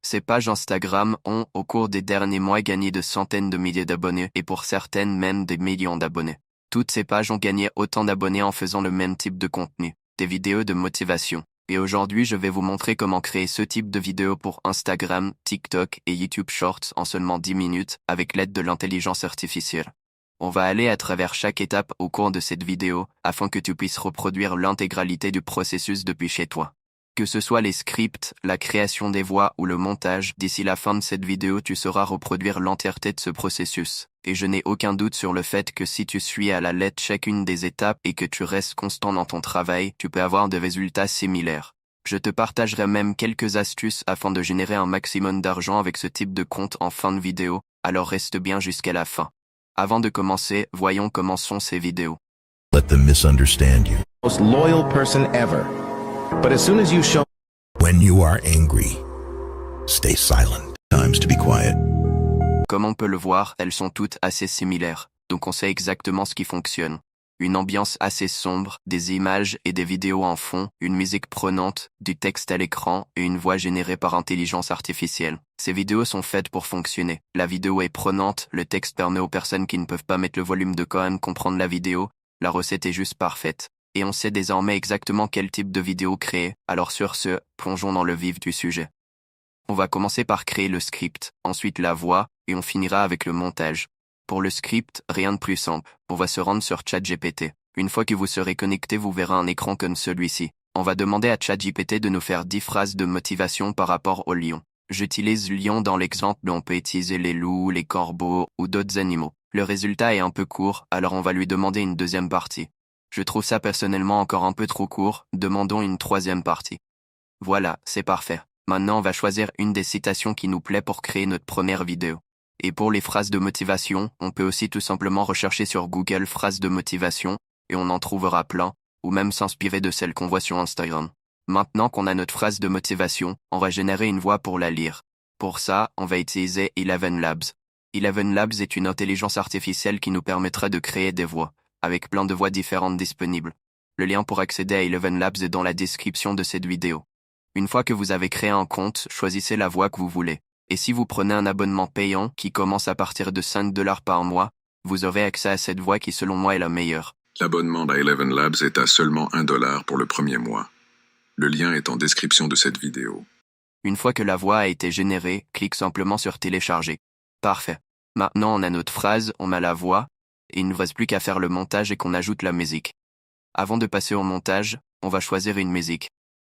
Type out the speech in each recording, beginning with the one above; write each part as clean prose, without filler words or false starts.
Ces pages Instagram ont, au cours des derniers mois, gagné de centaines de milliers d'abonnés et pour certaines même des millions d'abonnés. Toutes ces pages ont gagné autant d'abonnés en faisant le même type de contenu, des vidéos de motivation. Et aujourd'hui, je vais vous montrer comment créer ce type de vidéos pour Instagram, TikTok et YouTube Shorts en seulement 10 minutes avec l'aide de l'intelligence artificielle. On va aller à travers chaque étape au cours de cette vidéo afin que tu puisses reproduire l'intégralité du processus depuis chez toi. Que ce soit les scripts, la création des voix ou le montage, d'ici la fin de cette vidéo tu sauras reproduire l'entièreté de ce processus. Et je n'ai aucun doute sur le fait que si tu suis à la lettre chacune des étapes et que tu restes constant dans ton travail, tu peux avoir des résultats similaires. Je te partagerai même quelques astuces afin de générer un maximum d'argent avec ce type de compte en fin de vidéo, alors reste bien jusqu'à la fin. Avant de commencer, voyons comment sont ces vidéos. Let them misunderstand you. Most loyal person ever. But as soon as you show When you are angry, stay silent. Times to be quiet. Comme on peut le voir, elles sont toutes assez similaires, donc on sait exactement ce qui fonctionne. Une ambiance assez sombre, des images et des vidéos en fond, une musique prenante, du texte à l'écran et une voix générée par intelligence artificielle. Ces vidéos sont faites pour fonctionner. La vidéo est prenante, le texte permet aux personnes qui ne peuvent pas mettre le volume de quand même comprendre la vidéo, la recette est juste parfaite. Et on sait désormais exactement quel type de vidéo créer, alors sur ce, plongeons dans le vif du sujet. On va commencer par créer le script, ensuite la voix, et on finira avec le montage. Pour le script, rien de plus simple, on va se rendre sur ChatGPT. Une fois que vous serez connecté, vous verrez un écran comme celui-ci. On va demander à ChatGPT de nous faire 10 phrases de motivation par rapport au lion. J'utilise lion dans l'exemple, mais on peut utiliser les loups, les corbeaux ou d'autres animaux. Le résultat est un peu court, alors on va lui demander une deuxième partie. Je trouve ça personnellement encore un peu trop court, demandons une troisième partie. Voilà, c'est parfait. Maintenant on va choisir une des citations qui nous plaît pour créer notre première vidéo. Et pour les phrases de motivation, on peut aussi tout simplement rechercher sur Google phrases de motivation, et on en trouvera plein, ou même s'inspirer de celles qu'on voit sur Instagram. Maintenant qu'on a notre phrase de motivation, on va générer une voix pour la lire. Pour ça, on va utiliser Eleven Labs. Eleven Labs est une intelligence artificielle qui nous permettra de créer des voix, avec plein de voix différentes disponibles. Le lien pour accéder à Eleven Labs est dans la description de cette vidéo. Une fois que vous avez créé un compte, choisissez la voix que vous voulez. Et si vous prenez un abonnement payant qui commence à partir de 5 $ par mois, vous aurez accès à cette voix qui selon moi est la meilleure. L'abonnement à Eleven Labs est à seulement 1 $ pour le premier mois. Le lien est en description de cette vidéo. Une fois que la voix a été générée, clique simplement sur télécharger. Parfait. Maintenant on a notre phrase, on a la voix, et il ne reste plus qu'à faire le montage et qu'on ajoute la musique. Avant de passer au montage, on va choisir une musique.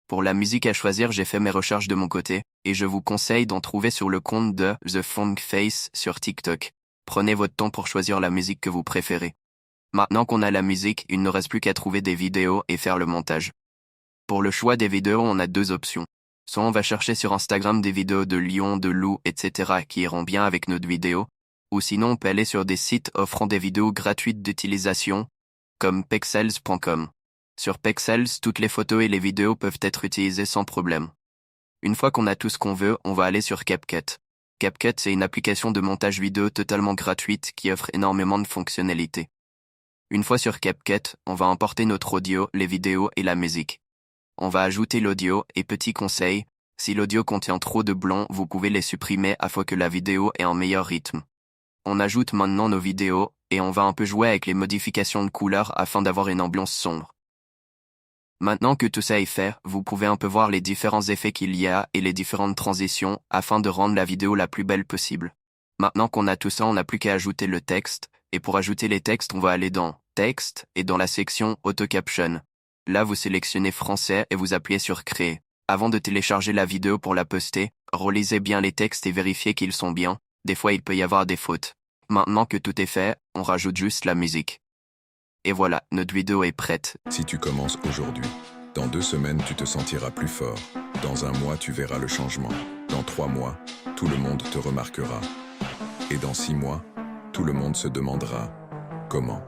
Pour la musique à choisir, j'ai fait mes recherches de mon côté, et je vous conseille d'en trouver sur le compte de The Funk Face sur TikTok. Prenez votre temps pour choisir la musique que vous préférez. Maintenant qu'on a la musique, il ne reste plus qu'à trouver des vidéos et faire le montage. Pour le choix des vidéos, on a deux options. Soit on va chercher sur Instagram des vidéos de lions, de loups, etc. qui iront bien avec notre vidéo, ou sinon on peut aller sur des sites offrant des vidéos gratuites d'utilisation, comme Pexels.com. Sur Pexels, toutes les photos et les vidéos peuvent être utilisées sans problème. Une fois qu'on a tout ce qu'on veut, on va aller sur CapCut. CapCut, c'est une application de montage vidéo totalement gratuite qui offre énormément de fonctionnalités. Une fois sur CapCut, on va importer notre audio, les vidéos et la musique. On va ajouter l'audio et petit conseil, si l'audio contient trop de blancs, vous pouvez les supprimer afin que la vidéo ait un meilleur rythme. On ajoute maintenant nos vidéos et on va un peu jouer avec les modifications de couleurs afin d'avoir une ambiance sombre. Maintenant que tout ça est fait, vous pouvez un peu voir les différents effets qu'il y a et les différentes transitions afin de rendre la vidéo la plus belle possible. Maintenant qu'on a tout ça, on n'a plus qu'à ajouter le texte, et pour ajouter les textes, on va aller dans Texte et dans la section Auto Caption. Là, vous sélectionnez Français et vous appuyez sur Créer. Avant de télécharger la vidéo pour la poster, relisez bien les textes et vérifiez qu'ils sont bien. Des fois, il peut y avoir des fautes. Maintenant que tout est fait, on rajoute juste la musique. Et voilà, notre vidéo est prête. Si tu commences aujourd'hui, dans 2 semaines, tu te sentiras plus fort. Dans 1 mois, tu verras le changement. Dans 3 mois, tout le monde te remarquera. Et dans 6 mois, tout le monde se demandera comment.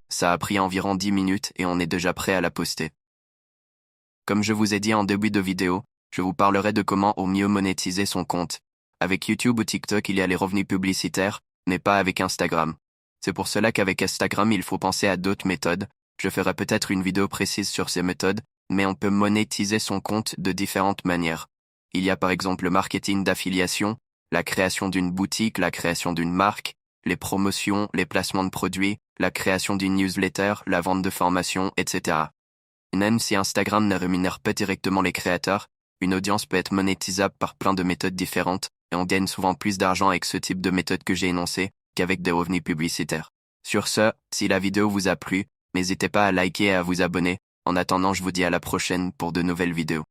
Ça a pris environ 10 minutes et on est déjà prêt à la poster. Comme je vous ai dit en début de vidéo, je vous parlerai de comment au mieux monétiser son compte. Avec YouTube ou TikTok, il y a les revenus publicitaires, mais pas avec Instagram. C'est pour cela qu'avec Instagram, il faut penser à d'autres méthodes. Je ferai peut-être une vidéo précise sur ces méthodes, mais on peut monétiser son compte de différentes manières. Il y a par exemple le marketing d'affiliation, la création d'une boutique, la création d'une marque, les promotions, les placements de produits, la création d'une newsletter, la vente de formations, etc. Même si Instagram ne rémunère pas directement les créateurs, une audience peut être monétisable par plein de méthodes différentes, et on gagne souvent plus d'argent avec ce type de méthode que j'ai énoncé, qu'avec des revenus publicitaires. Sur ce, si la vidéo vous a plu, n'hésitez pas à liker et à vous abonner. En attendant, je vous dis à la prochaine pour de nouvelles vidéos.